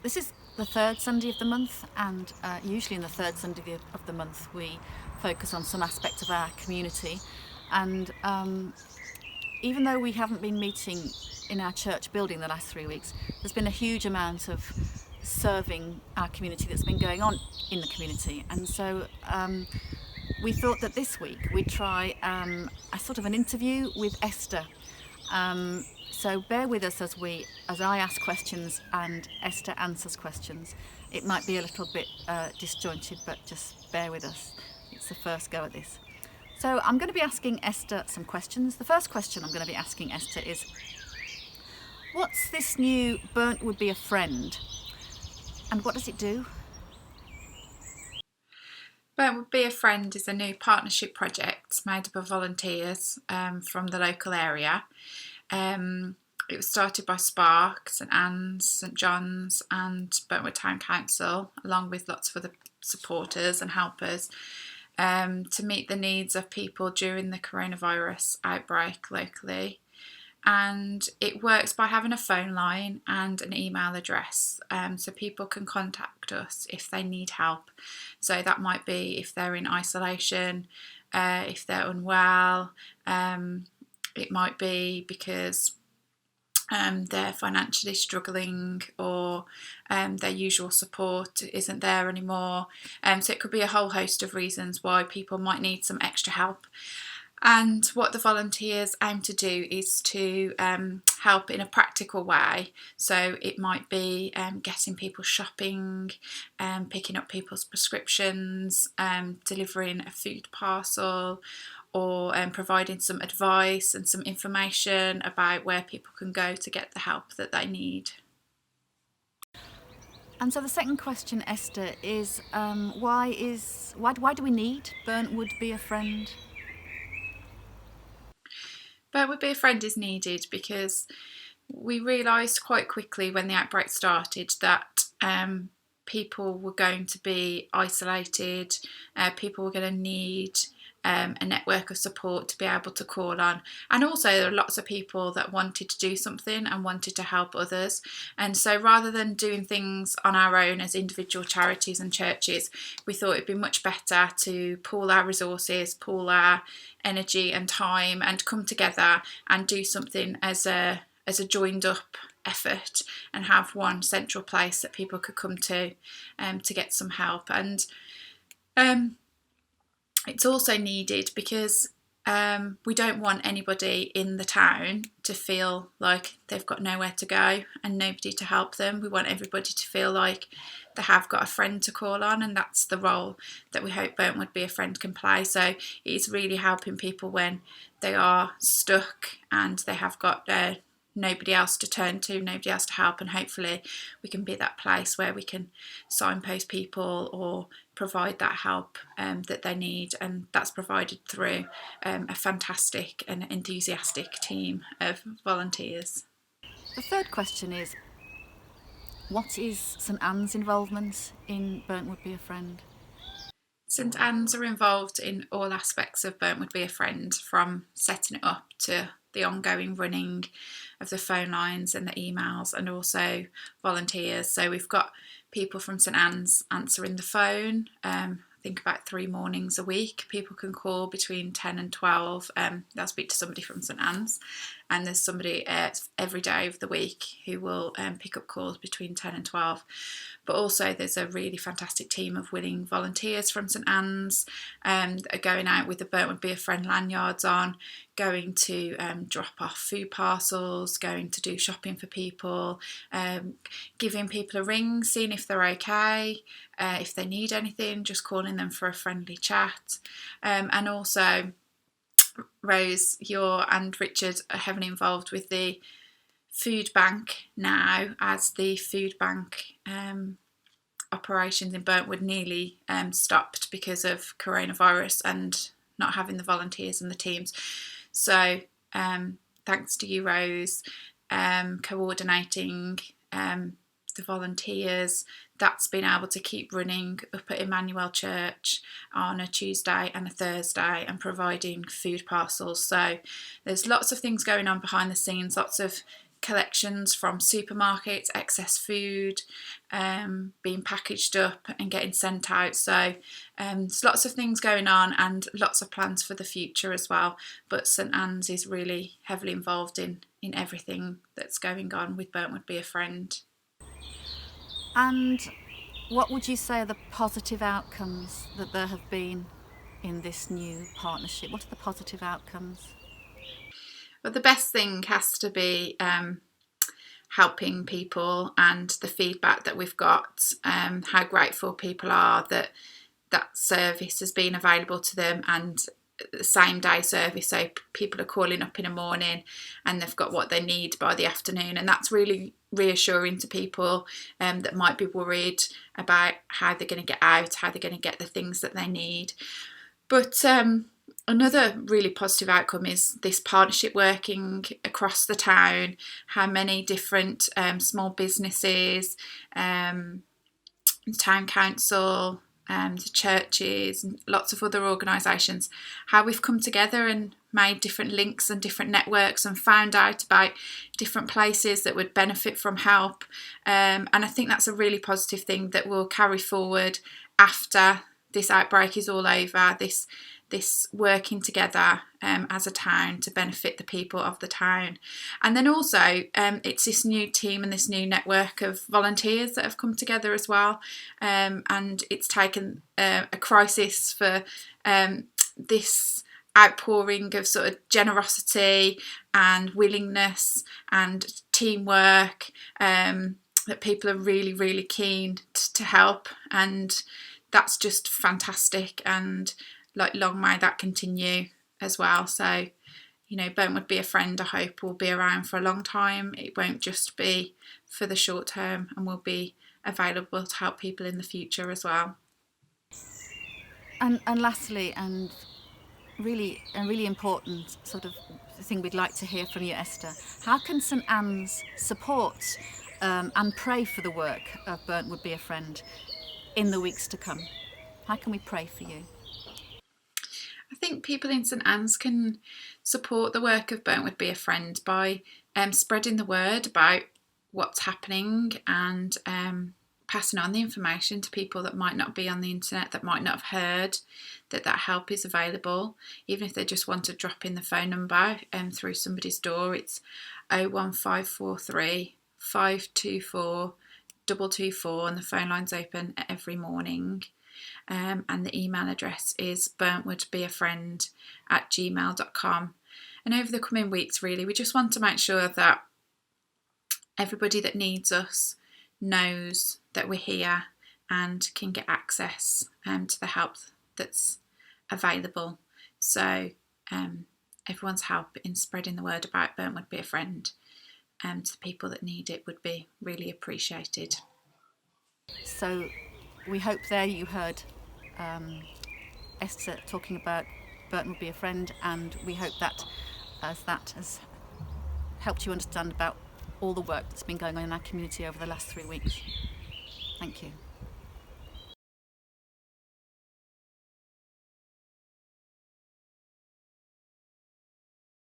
This is the third Sunday of the month, and usually in the third Sunday of the month we focus on some aspect of our community. And even though we haven't been meeting in our church building the last 3 weeks, there's been a huge amount of serving our community that's been going on in the community. And so we thought that this week we'd try a sort of an interview with Esther. So bear with us as I ask questions and Esther answers questions. It might be a little bit disjointed, but just bear with us. It's the first go at this. So I'm going to be asking Esther some questions. The first question I'm going to be asking Esther is, what's this new Burnt Would Be a Friend, and what does it do? Burnt Would Be a Friend is a new partnership project made up of volunteers from the local area. It was started by Spark, St Anne's, St John's and Burntwood Town Council, along with lots of other supporters and helpers, to meet the needs of people during the coronavirus outbreak locally. And it works by having a phone line and an email address, so people can contact us if they need help. So that might be if they're in isolation, if they're unwell, it might be because they're financially struggling, or their usual support isn't there anymore. So it could be a whole host of reasons why people might need some extra help. And what the volunteers aim to do is to help in a practical way. So it might be getting people shopping, picking up people's prescriptions, delivering a food parcel, or providing some advice and some information about where people can go to get the help that they need. And so the second question, Esther, is why do we need Burnt Would Be a Friend? Burnt Would Be a Friend is needed because we realised quite quickly when the outbreak started that people were going to be isolated, people were going to need a network of support to be able to call on. And also there are lots of people that wanted to do something and wanted to help others. And so rather than doing things on our own as individual charities and churches, we thought it'd be much better to pool our resources, pool our energy and time, and come together and do something as a joined up effort, and have one central place that people could come to get some help. And it's also needed because we don't want anybody in the town to feel like they've got nowhere to go and nobody to help them. We want everybody to feel like they have got a friend to call on, and that's the role that we hope Burnt Would Be a Friend can play. So it's really helping people when they are stuck and they have got nobody else to turn to, nobody else to help, and hopefully we can be that place where we can signpost people or provide that help that they need, and that's provided through a fantastic and enthusiastic team of volunteers. The third question is, what is St Anne's involvement in Burnt Would Be a Friend? St Anne's are involved in all aspects of Burnt Would Be a Friend, from setting it up to the ongoing running of the phone lines and the emails, and also volunteers. So we've got people from St Anne's answering the phone. I think about 3 mornings a week. People can call between 10 and 12. They'll speak to somebody from St Anne's, and there's somebody every day of the week who will pick up calls between 10 and 12. But also there's a really fantastic team of willing volunteers from St Anne's that are going out with the Burnt Would Be a Friend lanyards on, going to drop off food parcels, going to do shopping for people, giving people a ring, seeing if they're okay, if they need anything, just calling them for a friendly chat. And also Rose, and Richard are heavily involved with the food bank now, as the food bank operations in Burntwood nearly stopped because of coronavirus and not having the volunteers and the teams. So thanks to you, Rose, coordinating the volunteers, that's been able to keep running up at Emmanuel Church on a Tuesday and a Thursday and providing food parcels. So there's lots of things going on behind the scenes, lots of collections from supermarkets, excess food being packaged up and getting sent out. So there's lots of things going on and lots of plans for the future as well. But St Anne's is really heavily involved in everything that's going on with Burntwood Be a Friend. And what would you say are the positive outcomes that there have been in this new partnership? What are the positive outcomes? But the best thing has to be helping people, and the feedback that we've got, how grateful people are that that service has been available to them, and the same day service, so people are calling up in the morning and they've got what they need by the afternoon, and that's really reassuring to people that might be worried about how they're going to get out, how they're going to get the things that they need. But another really positive outcome is this partnership working across the town, how many different small businesses, town council, the churches and lots of other organisations, how we've come together and made different links and different networks and found out about different places that would benefit from help. And I think that's a really positive thing that will carry forward after this outbreak is all over, this working together as a town to benefit the people of the town. And then also it's this new team and this new network of volunteers that have come together as well, and it's taken a crisis for this outpouring of sort of generosity and willingness and teamwork, that people are really, really keen to help, and that's just fantastic, and like long may that continue as well. So, you know, Burntwood Be a Friend, I hope, will be around for a long time. It won't just be for the short term, and will be available to help people in the future as well. And lastly, and really important sort of thing we'd like to hear from you, Esther, how can St Anne's support and pray for the work of Burntwood Be a Friend in the weeks to come? How can we pray for you? I think people in St Anne's can support the work of Burntwood Be a Friend by spreading the word about what's happening, and passing on the information to people that might not be on the internet, that might not have heard that help is available. Even if they just want to drop in the phone number through somebody's door, it's 01543 524 224, and the phone line's open every morning. And the email address is burntwoodbeafriend@gmail.com. And over the coming weeks, really, we just want to make sure that everybody that needs us knows that we're here and can get access to the help that's available. So everyone's help in spreading the word about Burntwood Be a Friend to the people that need it would be really appreciated. So we hope there you heard Esther talking about Burntwood Be a Friend, and we hope that has helped you understand about all the work that's been going on in our community over the last 3 weeks. Thank you.